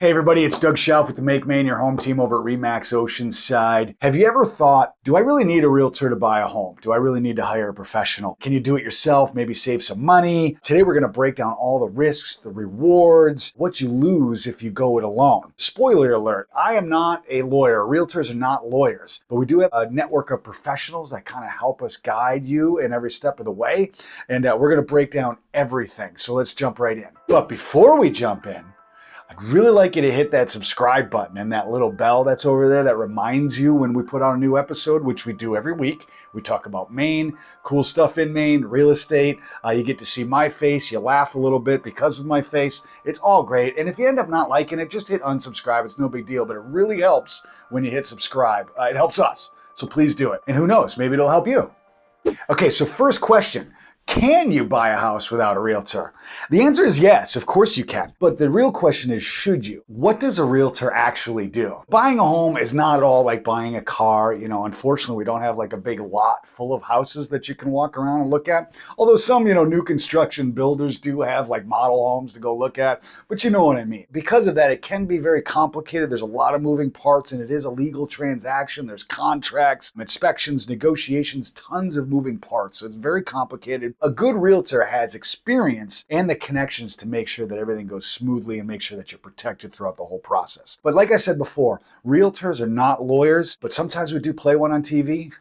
Hey everybody, it's Doug Shelf with the Make Maine your home team over at RE/MAX Oceanside. Have you ever thought, do I really need a realtor to buy a home? Do I really need to hire a professional? Can you do it yourself? Maybe save some money? Today we're going to break down all the risks, the rewards, what you lose if you go it alone. Spoiler alert, I am not a lawyer. Realtors are not lawyers, but we do have a network of professionals that kind of help us guide you in every step of the way. And we're going to break down everything. So let's jump right in. But before we jump in, I'd really like you to hit that subscribe button and that little bell that's over there that reminds you when we put out a new episode, which we do every week. We talk about Maine, cool stuff in Maine, real estate. You get to see my face. You laugh a little bit because of my face. It's all great. And if you end up not liking it, just hit unsubscribe. It's no big deal, but it really helps when you hit subscribe. It helps us. So please do it. And who knows, maybe it'll help you. Okay, so first question. Can you buy a house without a realtor? The answer is yes, of course you can. But the real question is, should you? What does a realtor actually do? Buying a home is not at all like buying a car. Unfortunately, we don't have like a big lot full of houses that you can walk around and look at. Although some, new construction builders do have like model homes to go look at. But you know what I mean. Because of that, it can be very complicated. There's a lot of moving parts and it is a legal transaction. There's contracts, inspections, negotiations, tons of moving parts. So it's very complicated. A good realtor has experience and the connections to make sure that everything goes smoothly and make sure that you're protected throughout the whole process. But like I said before, realtors are not lawyers, but sometimes we do play one on TV.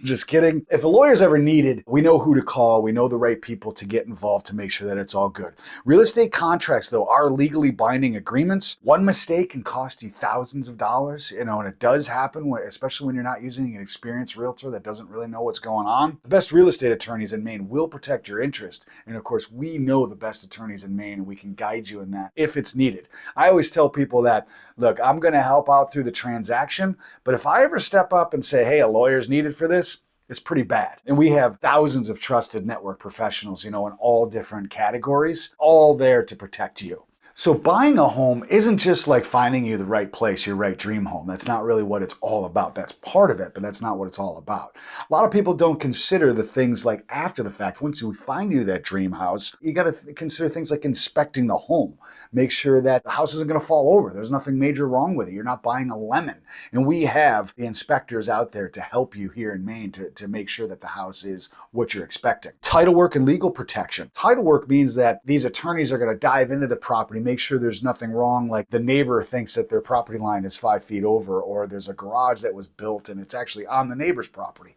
Just kidding. If a lawyer's ever needed, we know who to call. We know the right people to get involved to make sure that it's all good. Real estate contracts, though, are legally binding agreements. One mistake can cost you thousands of dollars, and it does happen, especially when you're not using an experienced realtor that doesn't really know what's going on. The best real estate attorneys in Maine will protect your interest. And of course, we know the best attorneys in Maine and we can guide you in that if it's needed. I always tell people that, look, I'm going to help out through the transaction, but if I ever step up and say, hey, a lawyer's needed for this, it's pretty bad. And we have thousands of trusted network professionals, in all different categories, all there to protect you. So buying a home isn't just like finding you the right place, your right dream home. That's not really what it's all about. That's part of it, but that's not what it's all about. A lot of people don't consider the things like after the fact. Once we find you that dream house, you got to consider things like inspecting the home. Make sure that the house isn't going to fall over. There's nothing major wrong with it. You're not buying a lemon. And we have the inspectors out there to help you here in Maine to make sure that the house is what you're expecting. Title work and legal protection. Title work means that these attorneys are going to dive into the property, make sure there's nothing wrong, like the neighbor thinks that their property line is 5 feet over, or there's a garage that was built and it's actually on the neighbor's property.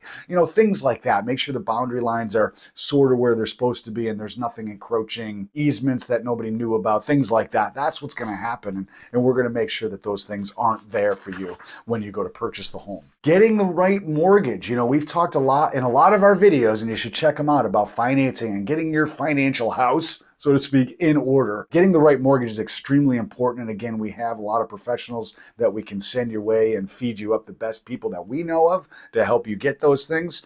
Things like that. Make sure the boundary lines are sort of where they're supposed to be and there's nothing encroaching, easements that nobody knew about, things like that. That's what's going to happen. And we're going to make sure that those things aren't there for you when you go to purchase the home. Getting the right mortgage. We've talked a lot in a lot of our videos, and you should check them out, about financing and getting your financial house, so to speak, in order. Getting the right mortgage is extremely important. And again, we have a lot of professionals that we can send your way and feed you up the best people that we know of to help you get those things.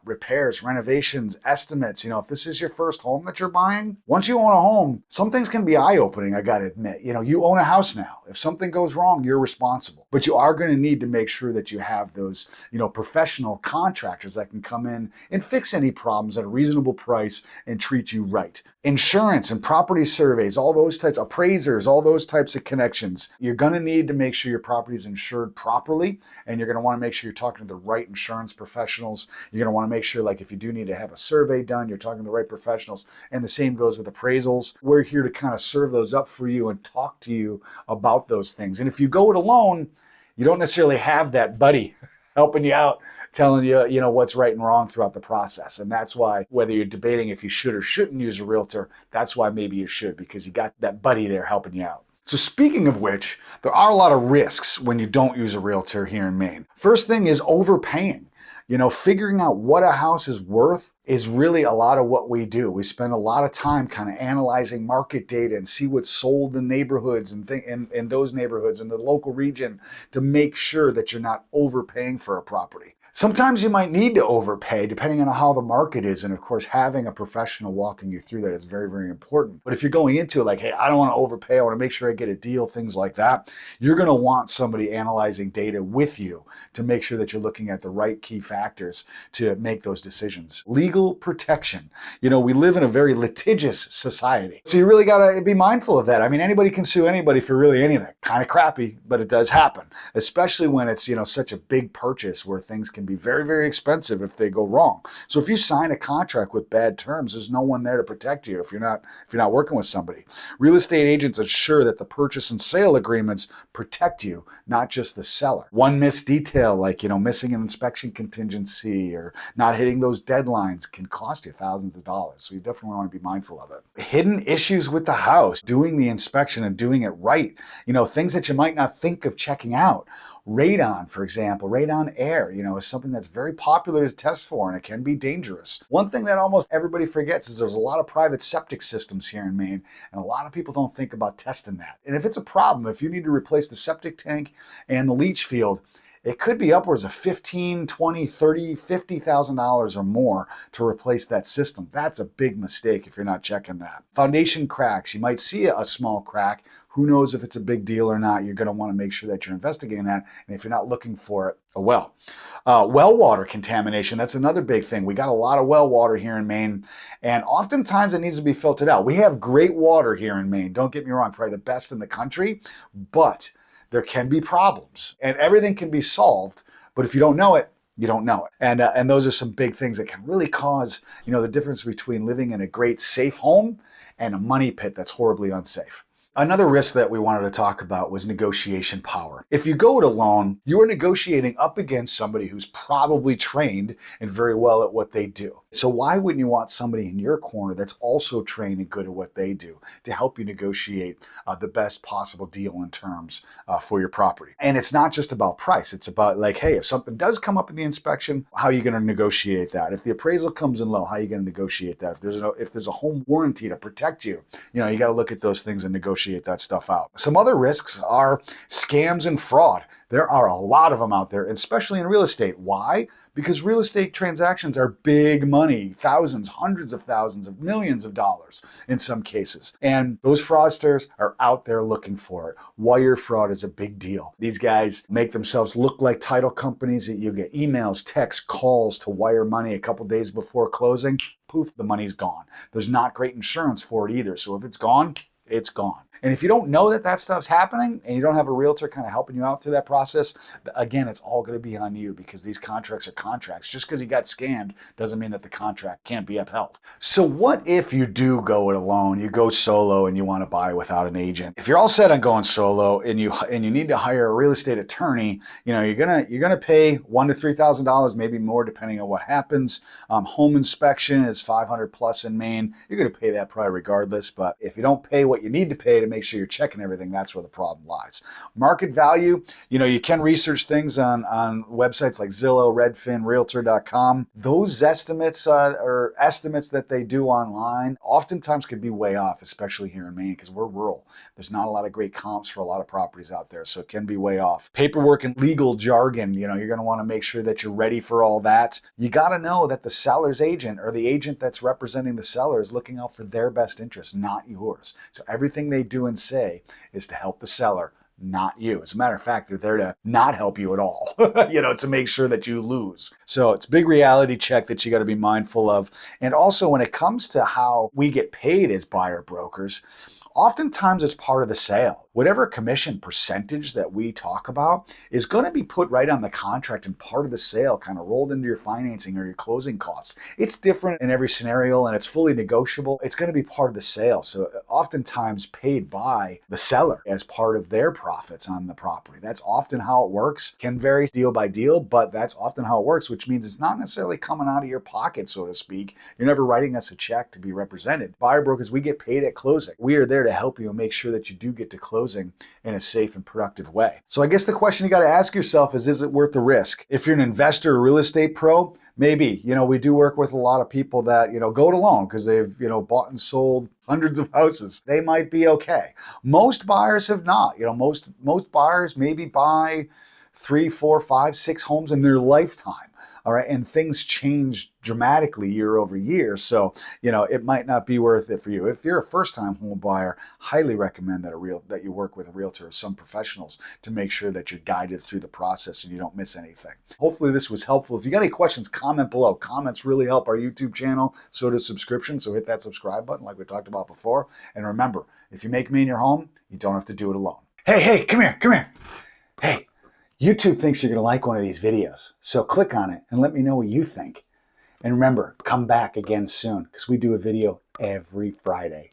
Repairs, renovations, estimates. If this is your first home that you're buying, once you own a home, some things can be eye-opening, I got to admit. You own a house now. If something goes wrong, you're responsible. But you are going to need to make sure that you have those, professional contractors that can come in and fix any problems at a reasonable price and treat you right. Insurance and property surveys, all those types, appraisers, all those types of connections. You're going to need to make sure your property is insured properly, and you're going to want to make sure you're talking to the right insurance professionals. You're going to want to make sure, like, if you do need to have a survey done, you're talking to the right professionals. And the same goes with appraisals. We're here to kind of serve those up for you and talk to you about those things. And if you go it alone, you don't necessarily have that buddy helping you out, telling you, what's right and wrong throughout the process. And that's why, whether you're debating if you should or shouldn't use a realtor, that's why maybe you should, because you got that buddy there helping you out. So speaking of which, there are a lot of risks when you don't use a realtor here in Maine. First thing is overpaying. Figuring out what a house is worth is really a lot of what we do. We spend a lot of time kind of analyzing market data and see what's sold in neighborhoods and in those neighborhoods in the local region to make sure that you're not overpaying for a property. Sometimes you might need to overpay depending on how the market is. And of course, having a professional walking you through that is very, very important. But if you're going into it like, hey, I don't want to overpay, I want to make sure I get a deal, things like that, you're going to want somebody analyzing data with you to make sure that you're looking at the right key factors to make those decisions. Legal protection. We live in a very litigious society. So you really got to be mindful of that. I mean, anybody can sue anybody for really anything. Kind of crappy, but it does happen, especially when it's, such a big purchase where things can be very, very expensive if they go wrong. So if you sign a contract with bad terms, there's no one there to protect you if you're not working with somebody. Real estate agents ensure that the purchase and sale agreements protect you, not just the seller. One missed detail like, missing an inspection contingency or not hitting those deadlines can cost you thousands of dollars. So you definitely want to be mindful of it. Hidden issues with the house, doing the inspection and doing it right. Things that you might not think of checking out. Radon, for example, radon air, is something that's very popular to test for, and it can be dangerous. One thing that almost everybody forgets is there's a lot of private septic systems here in Maine, and a lot of people don't think about testing that. And if it's a problem, if you need to replace the septic tank and the leach field, it could be upwards of $15,000, $20,000, $30,000, $50,000 or more to replace that system. That's a big mistake if you're not checking that. Foundation cracks, you might see a small crack. Who knows if it's a big deal or not? You're going to want to make sure that you're investigating that. And if you're not looking for it, well water contamination, that's another big thing. We got a lot of well water here in Maine, and oftentimes it needs to be filtered out. We have great water here in Maine. Don't get me wrong, probably the best in the country, but there can be problems and everything can be solved. But if you don't know it, you don't know it. And those are some big things that can really cause, the difference between living in a great safe home and a money pit that's horribly unsafe. Another risk that we wanted to talk about was negotiation power. If you go it alone, you are negotiating up against somebody who's probably trained and very well at what they do. So why wouldn't you want somebody in your corner that's also trained and good at what they do to help you negotiate the best possible deal and terms for your property? And it's not just about price. It's about like, hey, if something does come up in the inspection, how are you going to negotiate that? If the appraisal comes in low, how are you going to negotiate that? If there's a home warranty to protect you, you got to look at those things and negotiate that stuff out. Some other risks are scams and fraud. There are a lot of them out there, especially in real estate. Why? Because real estate transactions are big money, thousands, hundreds of thousands of millions of dollars in some cases. And those fraudsters are out there looking for it. Wire fraud is a big deal. These guys make themselves look like title companies that you get emails, texts, calls to wire money a couple days before closing. Poof, the money's gone. There's not great insurance for it either. So if it's gone, it's gone. And if you don't know that that stuff's happening and you don't have a realtor kind of helping you out through that process, again, it's all going to be on you because these contracts are contracts. Just because you got scammed doesn't mean that the contract can't be upheld. So what if you do go it alone, you go solo and you want to buy without an agent? If you're all set on going solo and you need to hire a real estate attorney, you're gonna pay $1,000 to $3,000, maybe more depending on what happens. Home inspection is $500 plus in Maine. You're gonna pay that probably regardless, but if you don't pay what you need to pay to make sure you're checking everything, that's where the problem lies. Market value, you can research things on websites like Zillow, Redfin, Realtor.com. Those estimates or estimates that they do online oftentimes could be way off, especially here in Maine because we're rural. There's not a lot of great comps for a lot of properties out there, so it can be way off. Paperwork and legal jargon, you're going to want to make sure that you're ready for all that. You got to know that the seller's agent or the agent that's representing the seller is looking out for their best interest, not yours. So everything they do and say is to help the seller, not you. As a matter of fact, they're there to not help you at all, to make sure that you lose. So it's a big reality check that you got to be mindful of. And also when it comes to how we get paid as buyer brokers, oftentimes it's part of the sale. Whatever commission percentage that we talk about is going to be put right on the contract and part of the sale, kind of rolled into your financing or your closing costs. It's different in every scenario and it's fully negotiable. It's going to be part of the sale. So oftentimes paid by the seller as part of their profits on the property. That's often how it works. Can vary deal by deal, but that's often how it works, which means it's not necessarily coming out of your pocket, so to speak. You're never writing us a check to be represented. Buyer brokers, we get paid at closing. We are there to help you and make sure that you do get to closing in a safe and productive way. So I guess the question you got to ask yourself is it worth the risk? If you're an investor or real estate pro, maybe. We do work with a lot of people that, go it alone because they've, bought and sold hundreds of houses. They might be okay. Most buyers have not. Most buyers maybe buy 3, 4, 5, 6 homes in their lifetime. All right. And things change dramatically year over year. So, it might not be worth it for you. If you're a first-time home buyer, highly recommend that you work with a realtor or some professionals to make sure that you're guided through the process and you don't miss anything. Hopefully this was helpful. If you got any questions, comment below. Comments really help our YouTube channel. So does subscription. So hit that subscribe button like we talked about before. And remember, if you make Maine your home, you don't have to do it alone. Hey, come here. Hey, YouTube thinks you're going to like one of these videos. So click on it and let me know what you think. And remember, come back again soon because we do a video every Friday.